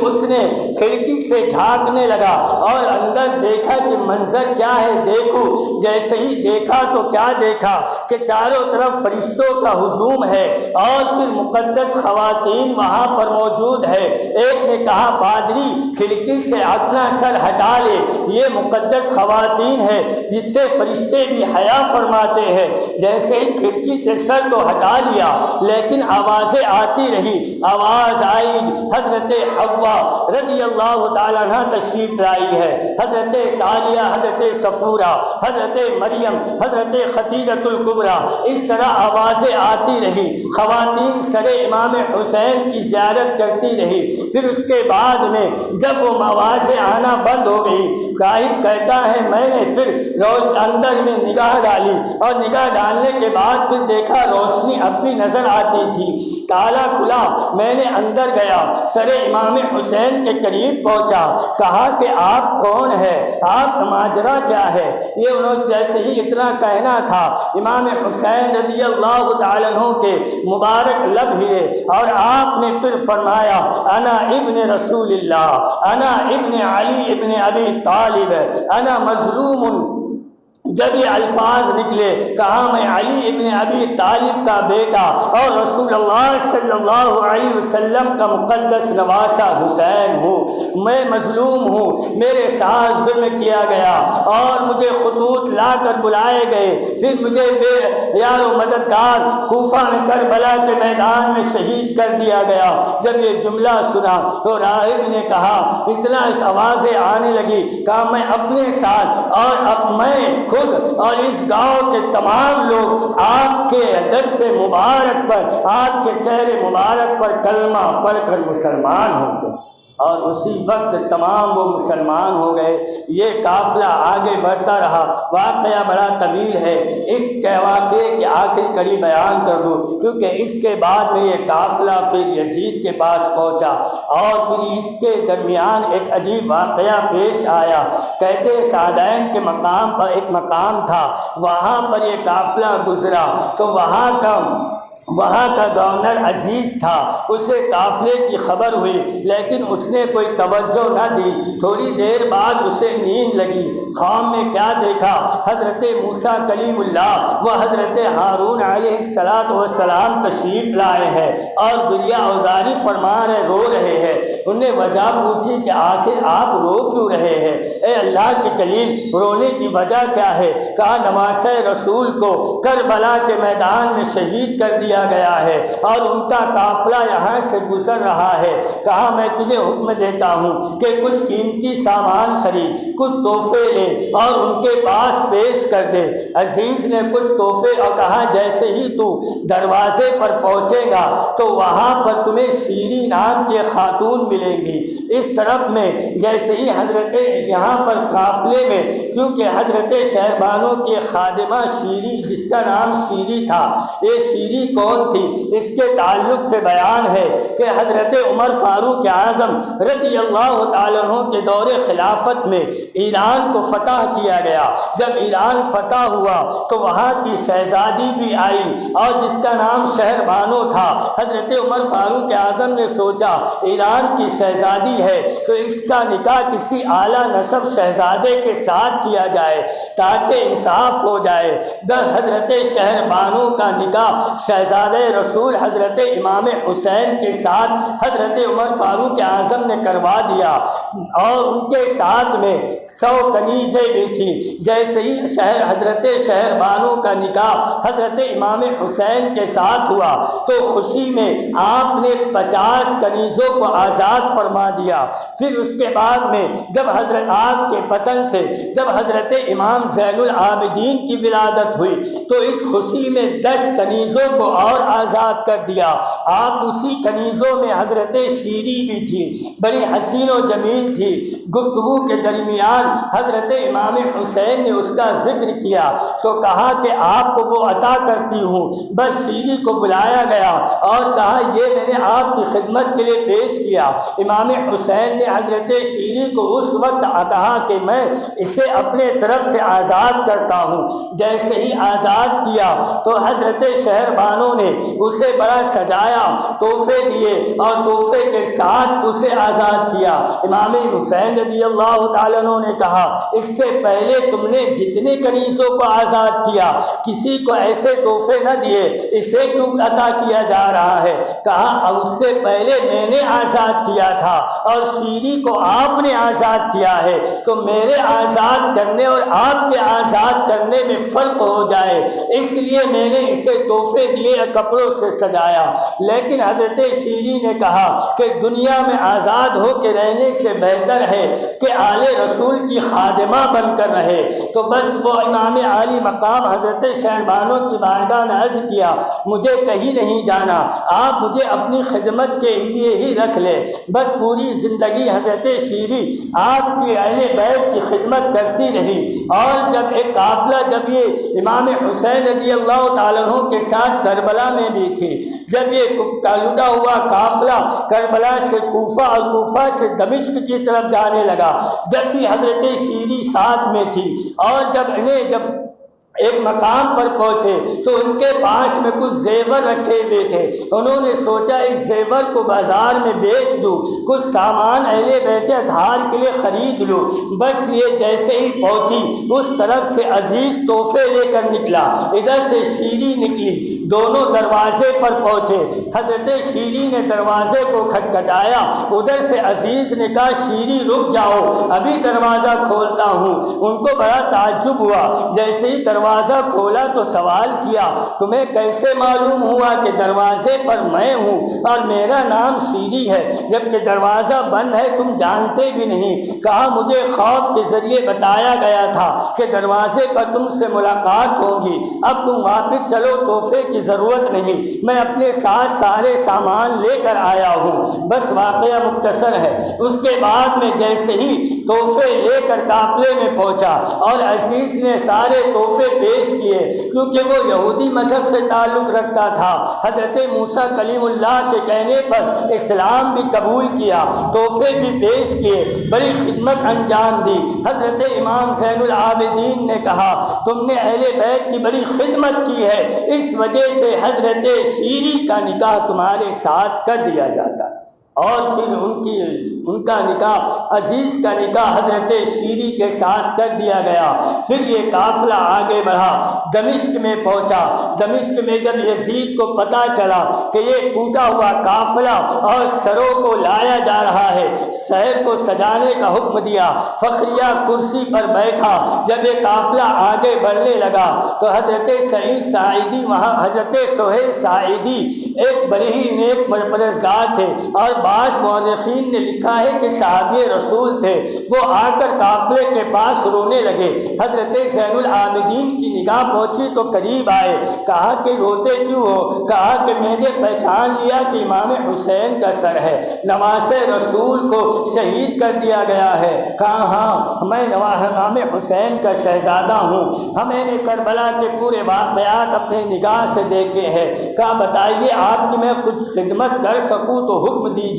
اس نے کھڑکی سے جھانکنے لگا اور اندر دیکھا کہ منظر کیا ہے، دیکھو۔ جیسے ہی دیکھا تو کیا دیکھا، کہ چاروں طرف فرشتوں کا ہجوم ہے اور پھر مقدس خواتین وہاں پر موجود ہے۔ ایک نے کہا پادری کھڑکی سے اپنا سر ہٹا لے، یہ مقدس خواتین ہے جس سے فرشتے بھی حیا فرماتے ہیں۔ جیسے ہی کھڑکی سے سر تو ہٹا لیا لیکن آوازیں آتی رہی۔ آواز آئی، حضرت حوا رضی اللہ تعالیٰ عنہ تشریف لائی ہے، حضرت ساریہ، حضرت صفورہ، حضرت مریم، حضرت خدیجۃ الکبریٰ، اس طرح آوازیں آتی رہی۔ خواتین سر امام حسین کی زیارت کرتی رہی۔ پھر اس کے بعد میں جب وہ آوازیں آنا بند ہو گئی، راہب کہتا ہے میں نے پھر اندر میں نگاہ ڈالی اور نگاہ ڈالنے کے بعد پھر دیکھا روشنی اب بھی نظر آتی تھی۔ تالا کھلا، میں نے اندر گیا، سر امام حسین کے قریب پہنچا، کہا کہ آپ کون ہیں، آپ کا ماجرا کیا ہے؟ یہ انہوں جیسے ہی اتنا کہنا تھا امام حسین رضی اللہ تعالیٰ عنہ کے مبارک لب ہلے اور آپ نے پھر فرمایا انا ابن رسول اللہ، انا ابن علی ابن ابی طالب، انا مظلوم۔ جب یہ الفاظ نکلے کہا میں علی ابن ابی طالب کا بیٹا اور رسول اللہ صلی اللہ علیہ وسلم کا مقدس نواسہ حسین ہوں، میں مظلوم ہوں، میرے ساتھ ظلم کیا گیا اور مجھے خطوط لا کر بلائے گئے، پھر مجھے بے یار و مددگار کوفہ میں کربلا کے میدان میں شہید کر دیا گیا۔ جب یہ جملہ سنا تو راہب نے کہا، اتنا اس آوازیں آنے لگی، کہا میں اپنے ساتھ اور اب میں خود اور اس گاؤں کے تمام لوگ آپ کے دست مبارک پر، آپ کے چہرے مبارک پر کلمہ پڑھ کر مسلمان ہوں گے۔ اور اسی وقت تمام وہ مسلمان ہو گئے۔ یہ قافلہ آگے بڑھتا رہا، واقعہ بڑا طویل ہے، اس کے واقعے کی آخری کڑی بیان کر دوں کیونکہ اس کے بعد میں یہ قافلہ پھر یزید کے پاس پہنچا اور پھر اس کے درمیان ایک عجیب واقعہ پیش آیا۔ کہتے ہیں سعدین کے مقام پر ایک مقام تھا، وہاں پر یہ قافلہ گزرا تو وہاں کا گورنر عزیز تھا، اسے قافلے کی خبر ہوئی لیکن اس نے کوئی توجہ نہ دی۔ تھوڑی دیر بعد اسے نیند لگی، خواب میں کیا دیکھا، حضرت موسیٰ کلیم اللہ و حضرت ہارون علیہ السلام تشریف لائے ہیں اور گریہ اوزاری فرما رہے، رو رہے ہیں۔ انہیں وجہ پوچھی کہ آخر آپ رو کیوں رہے ہیں؟ اے اللہ کے کلیم رونے کی وجہ کیا ہے؟ کہا نواسہ رسول کو کربلا کے میدان میں شہید کر دیا گیا ہے اور ان کا قافلہ یہاں سے گزر رہا ہے۔ کہا میں تجھے حکم دیتا ہوں کہ کچھ قیمتی سامان خرید، کچھ تحفے لے اور ان کے پاس پیش کر دے۔ عزیز نے کچھ تحفے اور کہا جیسے ہی تو دروازے پر پہنچے گا تو وہاں پر تمہیں شیری نام کی خاتون ملیں گی۔ اس طرف میں جیسے ہی حضرت یہاں پر قافلے میں کیونکہ حضرت شہربانوں کی خادمہ شیری جس کا نام شیری تھا، یہ شیری کون تھی اس کے تعلق سے بیان ہے کہ حضرت عمر فاروق اعظم رضی اللہ تعالیٰ عنہ کے دور خلافت میں ایران کو فتح کیا گیا۔ جب ایران فتح ہوا تو وہاں کی شہزادی بھی آئی اور جس کا نام شہر بانو تھا۔ حضرت عمر فاروق اعظم نے سوچا ایران کی شہزادی ہے تو اس کا نکاح کسی اعلیٰ نسب شہزادے کے ساتھ کیا جائے تاکہ انصاف ہو جائے۔ بس حضرت شہر بانو کا نکاح شہزادہ رسول حضرت امام حسین کے ساتھ حضرت عمر فاروق اعظم نے کروا دیا اور ان کے ساتھ میں 100 کنیزیں بھی تھیں۔ جیسے ہی حضرت شہر بانو کا نکاح حضرت امام حسین کے ساتھ ہوا تو خوشی میں آپ نے 50 کنیزوں کو آزاد فرما دیا۔ پھر اس کے بعد میں جب حضرت آپ کے پتن سے جب حضرت امام زین العابدین کی ولادت ہوئی تو اس خوشی میں 10 کنیزوں کو اور آزاد کر دیا۔ آپ اسی کنیزوں میں حضرت شیری بھی تھی، بڑی حسین و جمیل تھی۔ گفتگو کے درمیان حضرت امام حسین نے اس کا ذکر کیا تو کہا کہ آپ کو وہ عطا کرتی ہوں۔ بس شیری کو بلایا گیا اور کہا یہ میں نے آپ کی خدمت کے لیے پیش کیا۔ امام حسین نے حضرت شیری کو اس وقت کہا کہ میں اسے اپنے طرف سے آزاد کرتا ہوں۔ جیسے ہی آزاد کیا تو حضرت شہربانوں نے اسے بڑا سجایا، تحفے دیے اور تحفے کے ساتھ اسے آزاد کیا۔ امام حسین رضی اللہ تعالیٰ عنہ نے کہا اس سے پہلے تم نے جتنے کنیزوں کو آزاد کیا کسی کو ایسے تحفے نہ دیے، اسے کیوں عطا کیا جا رہا ہے؟ کہا اب اس سے پہلے میں نے آزاد کیا تھا اور شیری کو آپ نے آزاد کیا ہے، تو میرے آزاد کرنے اور آپ کے آزاد کرنے میں فرق ہو جائے اس لیے میں نے اسے تحفے دیے، کپڑوں سے سجایا۔ لیکن حضرت شیری نے کہا کہ دنیا میں آزاد ہو کے رہنے سے بہتر ہے کہ آل رسول کی خادمہ بن کر رہے۔ تو بس وہ امام عالی مقام حضرت شہربانوں کی بارگاہ میں عرض کیا مجھے کہیں نہیں جانا، آپ مجھے اپنی خدمت کے لیے ہی رکھ لے۔ بس پوری زندگی حضرت شیری آپ کی اہل بیت کی خدمت کرتی رہی۔ اور جب ایک قافلہ جب یہ امام حسین رضی اللہ تعالیٰ عنہ کے ساتھ کربلا میں بھی تھی، جب یہ لٹا ہوا قافلہ کربلا سے کوفہ اور کوفہ سے دمشق کی طرف جانے لگا، جب بھی حضرت شیری ساتھ میں تھی اور جب ایک مقام پر پہنچے تو ان کے پاس میں کچھ زیور رکھے ہوئے تھے۔ انہوں نے سوچا اس زیور کو بازار میں بیچ دوں، کچھ سامان اہل بیت اطہار کے لیے خرید لوں۔ بس یہ جیسے ہی پہنچی اس طرف سے عزیز تحفے لے کر نکلا، ادھر سے شیری نکلی، دونوں دروازے پر پہنچے۔ حضرت شیری نے دروازے کو کھٹکھٹایا، ادھر سے عزیز نے کہا شیری رک جاؤ ابھی دروازہ کھولتا ہوں۔ ان کو بڑا تعجب ہوا، جیسے ہی دروازہ کھولا تو سوال کیا تمہیں کیسے معلوم ہوا کہ دروازے پر میں ہوں اور میرا نام شیری ہے جبکہ دروازہ بند ہے، تم جانتے بھی نہیں؟ کہا مجھے خواب کے ذریعے بتایا گیا تھا کہ دروازے پر تم سے ملاقات ہوگی، اب تم واپس چلو، تحفے کی ضرورت نہیں، میں اپنے ساتھ سارے سامان لے کر آیا ہوں۔ بس واقعہ مختصر ہے۔ اس کے بعد میں جیسے ہی تحفے لے کر قافلے میں پہنچا اور عزیز نے سارے تحفے پیش کیے، کیونکہ وہ یہودی مذہب سے تعلق رکھتا تھا، حضرت موسیٰ کلیم اللہ کے کہنے پر اسلام بھی قبول کیا، تحفے بھی پیش کیے، بڑی خدمت انجام دی۔ حضرت امام زین العابدین نے کہا تم نے اہل بیت کی بڑی خدمت کی ہے، اس وجہ سے حضرت شیری کا نکاح تمہارے ساتھ کر دیا جاتا۔ اور پھر ان کا نکاح، عزیز کا نکاح حضرت شیری کے ساتھ کر دیا گیا۔ پھر یہ قافلہ آگے بڑھا، دمشق میں پہنچا۔ دمشق میں جب یزید کو پتہ چلا کہ یہ ٹوٹا ہوا قافلہ اور سروں کو لایا جا رہا ہے، شہر کو سجانے کا حکم دیا۔ فخریہ کرسی پر بیٹھا، جب یہ قافلہ آگے بڑھنے لگا تو حضرت سعید ساعدی وہاں، حضرت سہیل ساعدی ایک بڑے ہی نیک پرہیزگار تھے اور بعض مورخین نے لکھا ہے کہ صحابی رسول تھے، وہ آ کر قافلے کے پاس رونے لگے۔ حضرت زین العابدین کی نگاہ پہنچی تو قریب آئے، کہا کہ روتے کیوں ہو؟ کہا کہ میں نے پہچان لیا کہ امام حسین کا سر ہے، نواز رسول کو شہید کر دیا گیا ہے۔ کہا ہاں میں امام حسین کا شہزادہ ہوں، میں نے کربلا کے پورے واقعات اپنے نگاہ سے دیکھے ہیں۔ کہا بتائیے آپ کی میں کچھ خدمت کر سکوں تو حکم دیجیے۔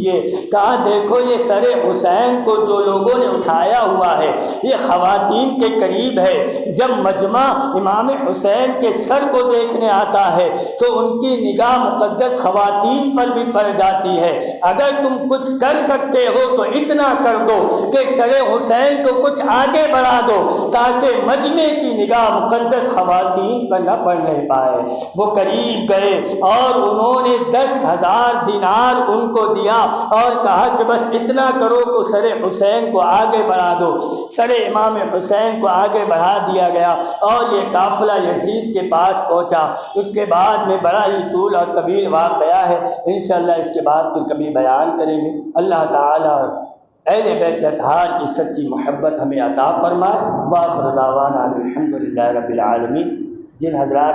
کہا دیکھو یہ سر حسین کو جو لوگوں نے اٹھایا ہوا ہے یہ خواتین کے قریب ہے، جب مجمع امام حسین کے سر کو دیکھنے آتا ہے تو ان کی نگاہ مقدس خواتین پر بھی پڑ جاتی ہے۔ اگر تم کچھ کر سکتے ہو تو اتنا کر دو کہ سر حسین کو کچھ آگے بڑھا دو تاکہ مجمع کی نگاہ مقدس خواتین پر نہ پڑنے پائے۔ وہ قریب گئے اور انہوں نے 10,000 دینار ان کو دیا اور کہا کہ بس اتنا کرو کہ سر حسین کو آگے بڑھا دو۔ سر امام حسین کو آگے بڑھا دیا گیا اور یہ قافلہ یزید کے پاس پہنچا۔ اس کے بعد میں بڑا ہی طول اور طویل واقعہ ہے، انشاءاللہ اس کے بعد پھر کبھی بیان کریں گے۔ اللہ تعالیٰ اہل بیت اطہار کی سچی محبت ہمیں عطا فرمائے۔ وآخر دعوانا الحمدللہ رب العالمین۔ جن حضرات